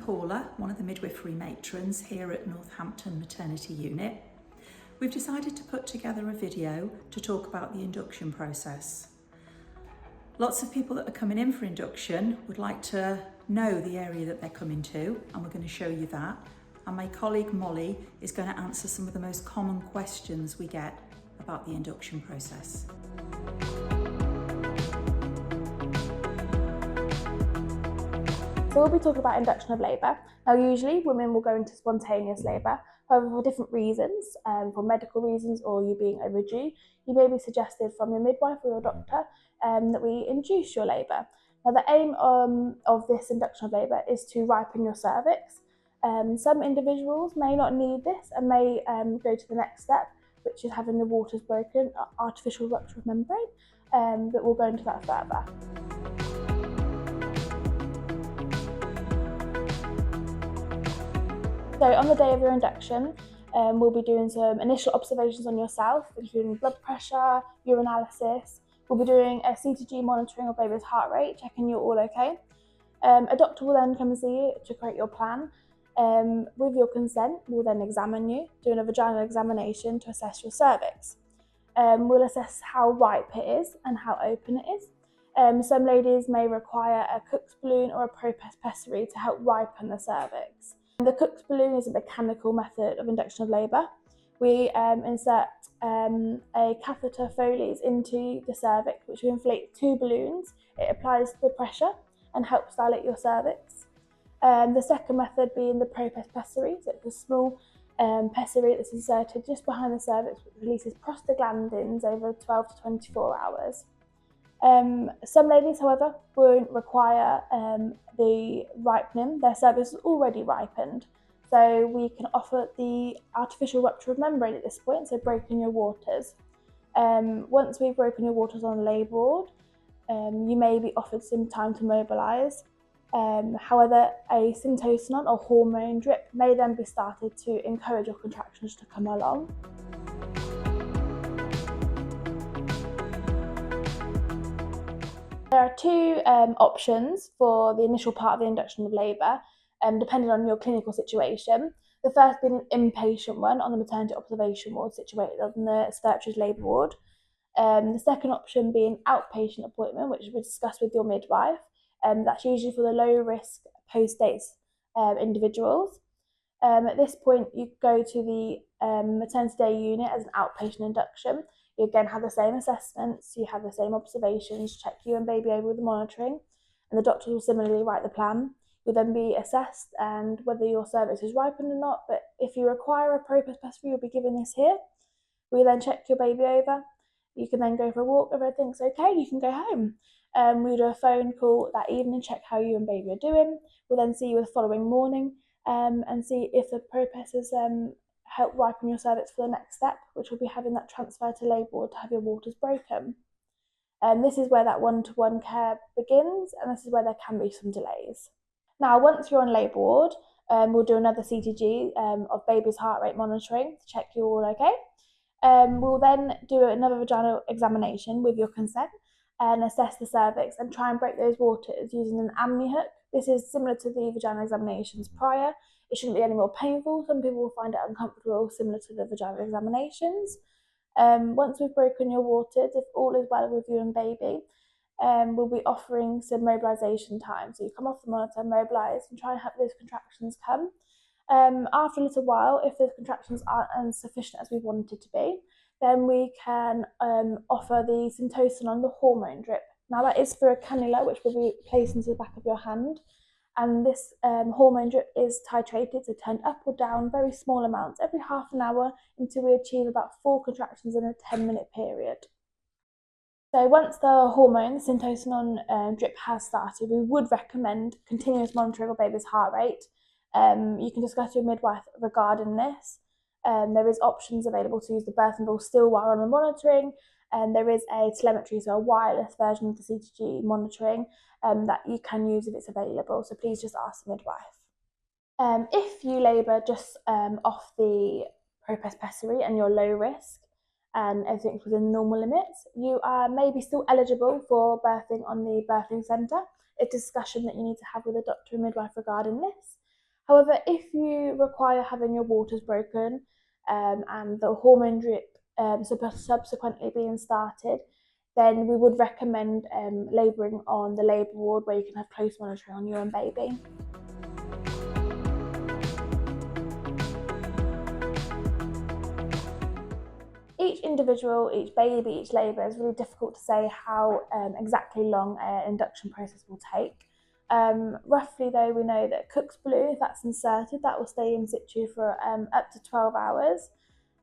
Paula, one of the midwifery matrons here at Northampton Maternity Unit. We've decided to put together a video to talk about the induction process. Lots of people that are coming in for induction would like to know the area that they're coming to, and we're going to show you that. And my colleague Molly is going to answer some of the most common questions we get about the induction process. So we'll be talking about induction of labour. Now usually women will go into spontaneous labour, however for different reasons, for medical reasons or you being overdue, you may be suggested from your midwife or your doctor that we induce your labour. Now the aim of this induction of labour is to ripen your cervix. Some individuals may not need this and may go to the next step, which is having the waters broken, artificial rupture of membrane, but we'll go into that further. So on the day of your induction, we'll be doing some initial observations on yourself, including blood pressure, urinalysis. We'll be doing a CTG monitoring of baby's heart rate, checking you're all okay. A doctor will then come and see you to create your plan. With your consent, we'll then examine you, doing a vaginal examination to assess your cervix. We'll assess how ripe it is and how open it is. Some ladies may require a Cook's balloon or a pessary to help ripen the cervix. The Cook's balloon is a mechanical method of induction of labour. We insert a catheter Foley's into the cervix, which we inflate 2 balloons. It applies the pressure and helps dilate your cervix. The second method being the pessary, so it's a small pessary that's inserted just behind the cervix, which releases prostaglandins over 12 to 24 hours. Some ladies, however, won't require the ripening. Their cervix is already ripened, so we can offer the artificial rupture of membrane at this point, so breaking your waters. Once we've broken your waters on the labour ward, you may be offered some time to mobilise. However, a syntocinon or hormone drip may then be started to encourage your contractions to come along. There are 2 options for the initial part of the induction of labour, depending on your clinical situation. The first being an inpatient one on the maternity observation ward situated on the obstetrics labour ward. The second option being outpatient appointment, which we discuss with your midwife. That's usually for the low risk post-dates individuals. At this point, you go to the maternity day unit as an outpatient induction. You again have the same assessments, you have the same observations, check you and baby over with the monitoring, and the doctors will similarly write the plan. You'll then be assessed and whether your cervix is ripened or not, but if you require a pessary, you'll be given this here. We then check your baby over. You can then go for a walk. If everything's okay, you can go home. We'll do a phone call that evening, check how you and baby are doing. We'll then see you the following morning and see if the ProPess has helped ripen your cervix for the next step, which will be having that transfer to labour ward to have your waters broken. This is where that one-to-one care begins, and this is where there can be some delays. Now, once you're on labour ward, we'll do another CTG of baby's heart rate monitoring to check you're all okay. We'll then do another vaginal examination with your consent and assess the cervix and try and break those waters using an amni hook. This is similar to the vaginal examinations prior. It shouldn't be any more painful. Some people will find it uncomfortable, similar to the vaginal examinations. Once we've broken your waters, if all is well with you and baby, we'll be offering some mobilisation time. So you come off the monitor, mobilise, and try and have those contractions come. After a little while, if those contractions aren't as sufficient as we wanted to be, then we can offer the syntocinon, the hormone drip. Now that is for a cannula, which will be placed into the back of your hand. And this hormone drip is titrated, so turned up or down, very small amounts, every half an hour until we achieve about 4 contractions in a 10-minute period. So once the hormone, the syntocinon drip has started, we would recommend continuous monitoring of baby's heart rate. You can discuss your midwife regarding this. There is options available to use the birth ball still while on the monitoring, and there is a telemetry, so a wireless version of the CTG monitoring that you can use if it's available, so please just ask the midwife. If you labour just off the pessary and you're low risk and everything's within normal limits, you are maybe still eligible for birthing on the birthing centre. It's a discussion that you need to have with a doctor and midwife regarding this. However, if you require having your waters broken and the hormone drip subsequently being started, then we would recommend labouring on the labour ward where you can have close monitoring on you and baby. Each individual, each baby, each labour is really difficult to say how exactly long an induction process will take. Roughly though, we know that Cook's balloon, if that's inserted, that will stay in situ for up to 12 hours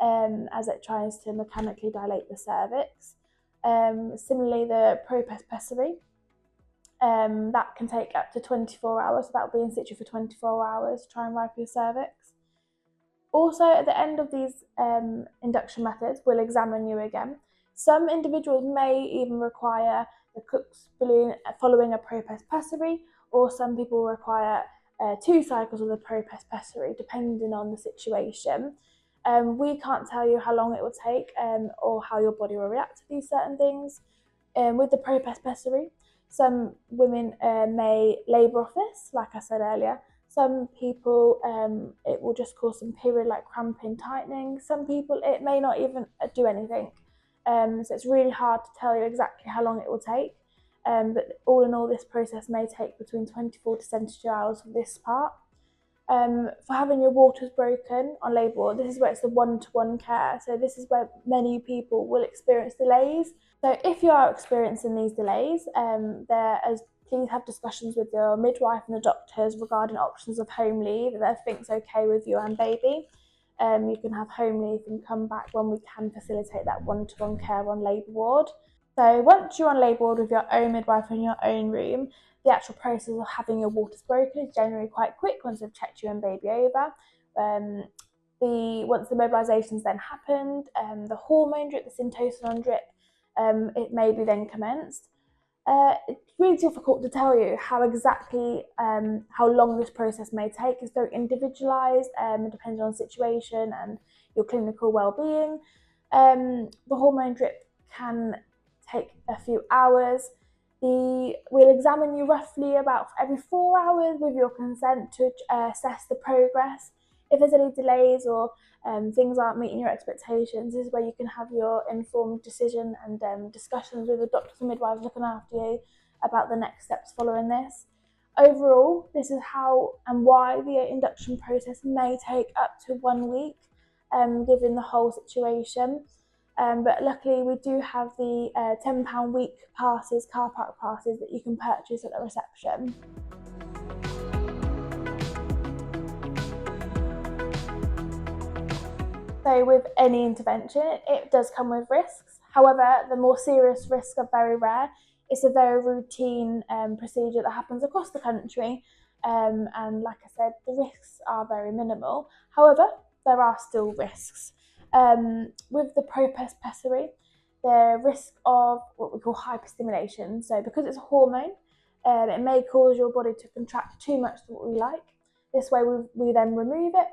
as it tries to mechanically dilate the cervix. Similarly, the propest pessary, that can take up to 24 hours, so that will be in situ for 24 hours to try and ripen your cervix. Also, at the end of these induction methods, we'll examine you again. Some individuals may even require the Cook's balloon following a propest pessary, or some people require 2 cycles of the propest pessary, depending on the situation. We can't tell you how long it will take or how your body will react to these certain things. With the propest pessary, some women may labour off this, like I said earlier. Some people, it will just cause some period like cramping, tightening. Some people, it may not even do anything. So it's really hard to tell you exactly how long it will take. But all in all, this process may take between 24 to 72 hours for this part. For having your waters broken on labour, this is where it's the one-to-one care. So this is where many people will experience delays. So if you are experiencing these delays, please have discussions with your midwife and the doctors regarding options of home leave if everything's okay with you and baby. You can have home leave and come back when we can facilitate that one-to-one care on labour ward. So once you're on labour ward with your own midwife in your own room, the actual process of having your waters broken is generally quite quick once they've checked you and baby over. Once the mobilisation's then happened, the hormone drip, the syntocinon drip, it may be then commenced. It's really difficult to tell you how exactly how long this process may take. It's very individualised, depending on the situation and your clinical well-being. The hormone drip can take a few hours. We'll examine you roughly about every 4 hours with your consent to assess the progress. If there's any delays or things aren't meeting your expectations, this is where you can have your informed decision and discussions with the doctors and midwives looking after you about the next steps following this. Overall, this is how and why the induction process may take up to 1 week, given the whole situation. But luckily, we do have the £10 week passes, car park passes that you can purchase at the reception. So with any intervention, it does come with risks. However, the more serious risks are very rare. It's a very routine procedure that happens across the country. And like I said, the risks are very minimal. However, there are still risks. With the propest pessary, the risk of what we call hyperstimulation. So because it's a hormone, it may cause your body to contract too much to what we like. This way we then remove it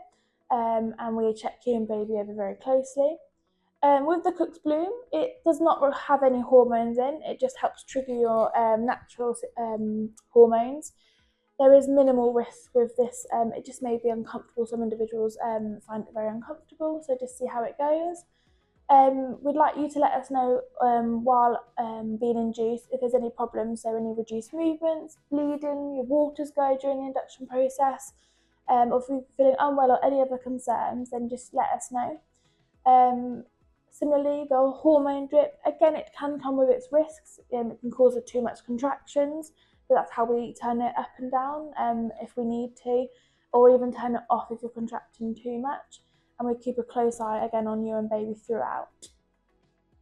and we check you and baby over very closely. With the Cook's balloon, it does not have any hormones in. It just helps trigger your natural hormones. There is minimal risk with this. It just may be uncomfortable. Some individuals find it very uncomfortable, so just see how it goes. We'd like you to let us know while being induced if there's any problems, so any reduced movements, bleeding, your waters go during the induction process, or if you're feeling unwell or any other concerns, then just let us know. Similarly, the hormone drip, again, it can come with its risks. It can cause too much contractions, but that's how we turn it up and down if we need to, or even turn it off if you're contracting too much. And we keep a close eye again on you and baby throughout.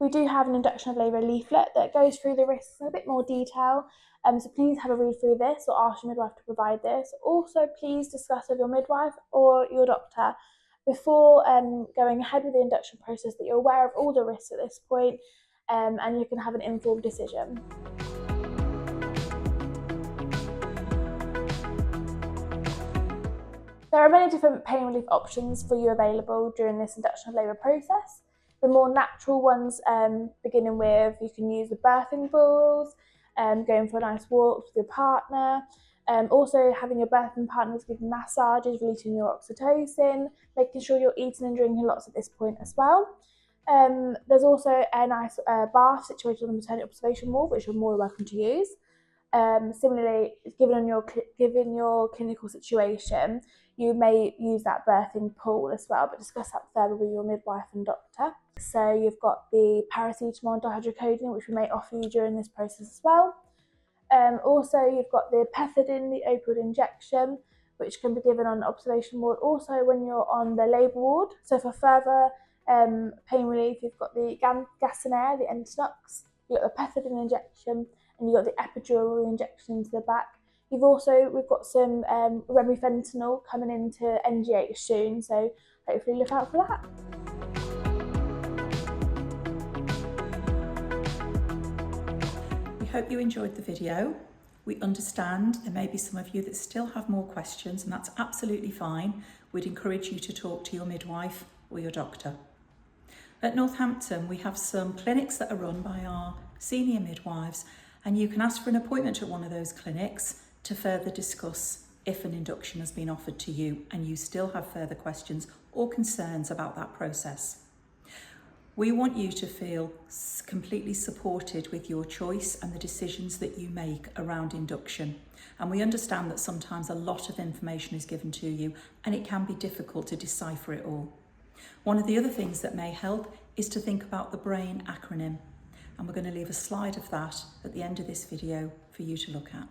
We do have an induction of labour leaflet that goes through the risks in a bit more detail, so please have a read through this or ask your midwife to provide this. Also, please discuss with your midwife or your doctor before going ahead with the induction process that you're aware of all the risks at this point, and you can have an informed decision. There are many different pain relief options for you available during this induction of labour process. The more natural ones, beginning with, you can use the birthing balls, going for a nice walk with your partner, Also having your birthing partners giving massages, releasing your oxytocin, making sure you're eating and drinking lots at this point as well. There's also a nice bath situated on the maternity observation ward, which you're more than welcome to use. Similarly, given your clinical situation, you may use that birthing pool as well, but discuss that further with your midwife and doctor. So you've got the paracetamol and dihydrocodeine, which we may offer you during this process as well. Also, you've got the pethidine, the opioid injection, which can be given on the observation ward, also when you're on the labour ward. So for further pain relief, you've got the Gasinair, the Entonox, you've got the pethidine injection, and you've got the epidural injection into the back. We've got some remifentanil coming into NGH soon, so hopefully look out for that. We hope you enjoyed the video. We understand there may be some of you that still have more questions, and that's absolutely fine. We'd encourage you to talk to your midwife or your doctor. At Northampton, we have some clinics that are run by our senior midwives, and you can ask for an appointment at one of those clinics to further discuss if an induction has been offered to you and you still have further questions or concerns about that process. We want you to feel completely supported with your choice and the decisions that you make around induction. And we understand that sometimes a lot of information is given to you and it can be difficult to decipher it all. One of the other things that may help is to think about the BRAIN acronym. And we're going to leave a slide of that at the end of this video for you to look at.